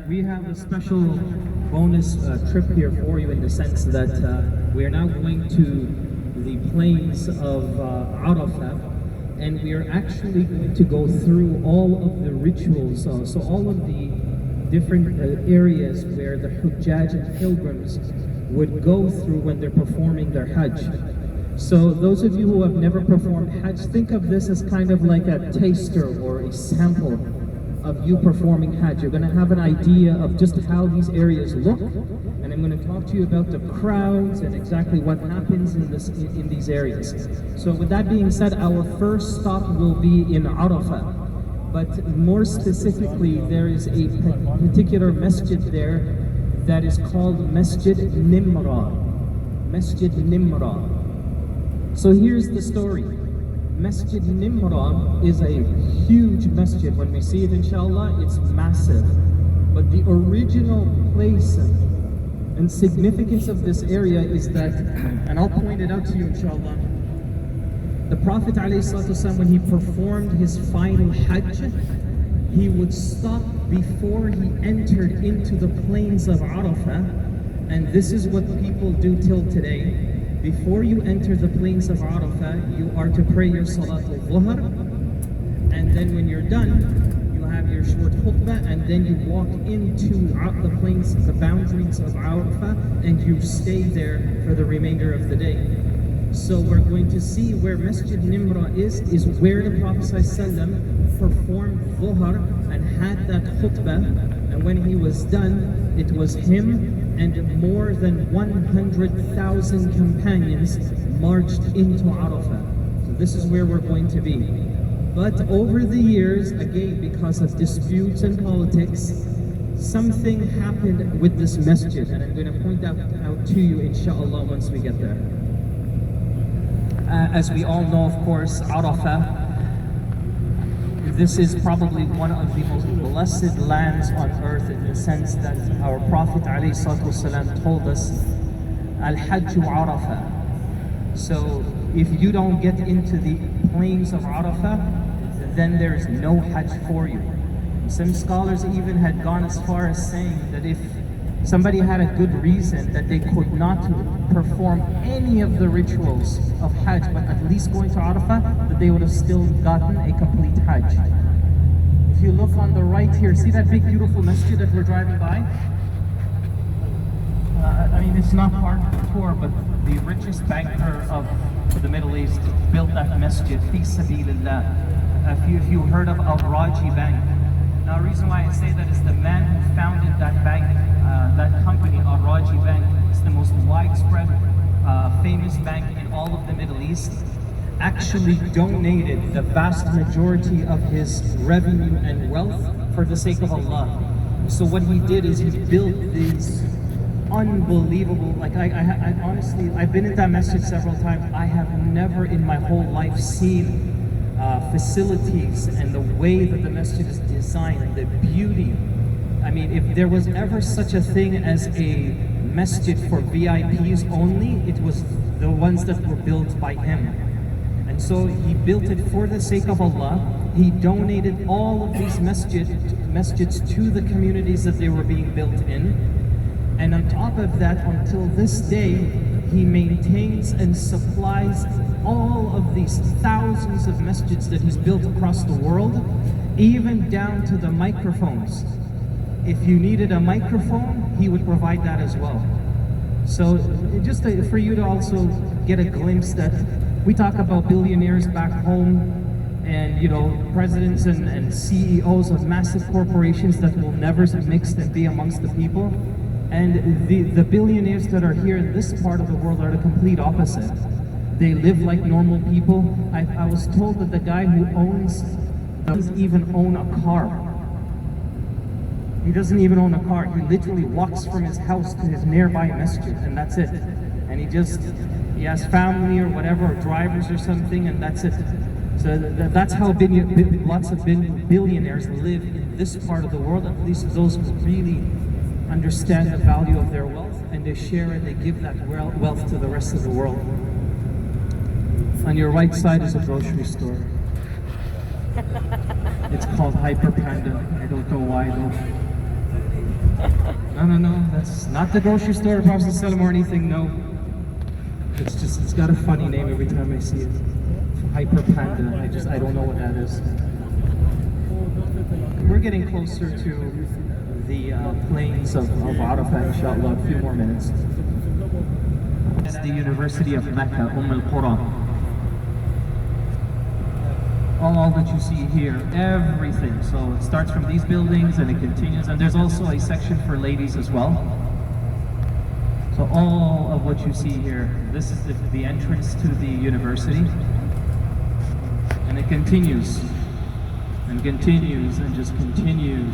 we have a special bonus trip here for you in the sense that we are now going to the plains of Arafat, and we are actually going to go through all of the rituals, so all of the different areas where the Hujjaj and pilgrims would go through when they're performing their Hajj. So those of you who have never performed Hajj, think of this as kind of like a taster or a sample of you performing Hajj. You're going to have an idea of just how these areas look, and I'm going to talk to you about the crowds and exactly what happens in these areas. So with that being said, our first stop will be in Arafat, but more specifically, there is a particular masjid there that is called Masjid Nimra. Masjid Nimra. So here's the story. Masjid Nimra is a huge masjid. When we see it, inshallah, it's massive. But the original place and significance of this area is that, and I'll point it out to you, inshallah, the Prophet ﷺ, when he performed his final Hajj, he would stop before he entered into the plains of Arafat, and this is what people do till today. Before you enter the plains of Arafat, you are to pray your Salat al-Dhuhr, and then when you're done, you have your short khutbah, and then you walk into the plains, the boundaries of Arafat, and you stay there for the remainder of the day. So we're going to see where Masjid Nimra is where the Prophet ﷺ performed Dhuhr and had that khutbah, and when he was done, it was him and more than 100,000 companions marched into Arafat. So this is where we're going to be. But over the years, again, because of disputes and politics, something happened with this masjid, and I'm going to point that out to you, inshallah, once we get there. As we all know, of course, Arafat, this is probably one of the most blessed lands on earth, in the sense that our Prophet ﷺ told us, Al-Hajj Arafat. So if you don't get into the plains of Arafat, then there is no Hajj for you. Some scholars even had gone as far as saying that if somebody had a good reason that they could not perform any of the rituals of Hajj, but at least going to Arafat, that they would have still gotten a complete Hajj. If you look on the right here, see that big beautiful masjid that we're driving by? I mean, it's not part of the tour, but the richest banker of the Middle East built that masjid, fi sabilillah. If you heard of Al-Raji Bank. Now, the reason why I say that is the man who founded that bank, that company, Al-Raji Bank, is the most widespread, famous bank in all of the Middle East, actually donated the vast majority of his revenue and wealth for the sake of Allah. So what he did is he built these unbelievable, like I honestly, I've been in that masjid several times. I have never in my whole life seen facilities and the way that the masjid is designed, the beauty. I mean, if there was ever such a thing as a masjid for VIPs only, it was the ones that were built by him. And so he built it for the sake of Allah. He donated all of these masjids to the communities that they were being built in. And on top of that, until this day, he maintains and supplies all of these thousands of masjids that he's built across the world, even down to the microphones. If you needed a microphone, he would provide that as well. So just for you to also get a glimpse that we talk about billionaires back home, and presidents and CEOs of massive corporations that will never mix and be amongst the people. And the billionaires that are here in this part of the world are the complete opposite. They live like normal people. I was told that the guy who doesn't even own a car. He doesn't even own a car. He literally walks from his house to his nearby masjid, and that's it. And he has family or whatever, or drivers or something, and that's it. So that's how lots of billionaires live in this part of the world, at least those who really understand the value of their wealth, and they share and they give that wealth to the rest of the world. On your right side is a grocery store. It's called Hyper Panda. I don't know why though. No, that's not the grocery store, Prophet ﷺ or anything, no. It's just, it's got a funny name every time I see it. Hyper Panda, I don't know what that is. We're getting closer to the plains of Arafat, inshallah, a few more minutes. It's the University of Mecca, al-Qura. All that you see here, everything. So it starts from these buildings and it continues, and there's also a section for ladies as well. So all of what you see here, this is the entrance to the university. And it continues and continues and just continues.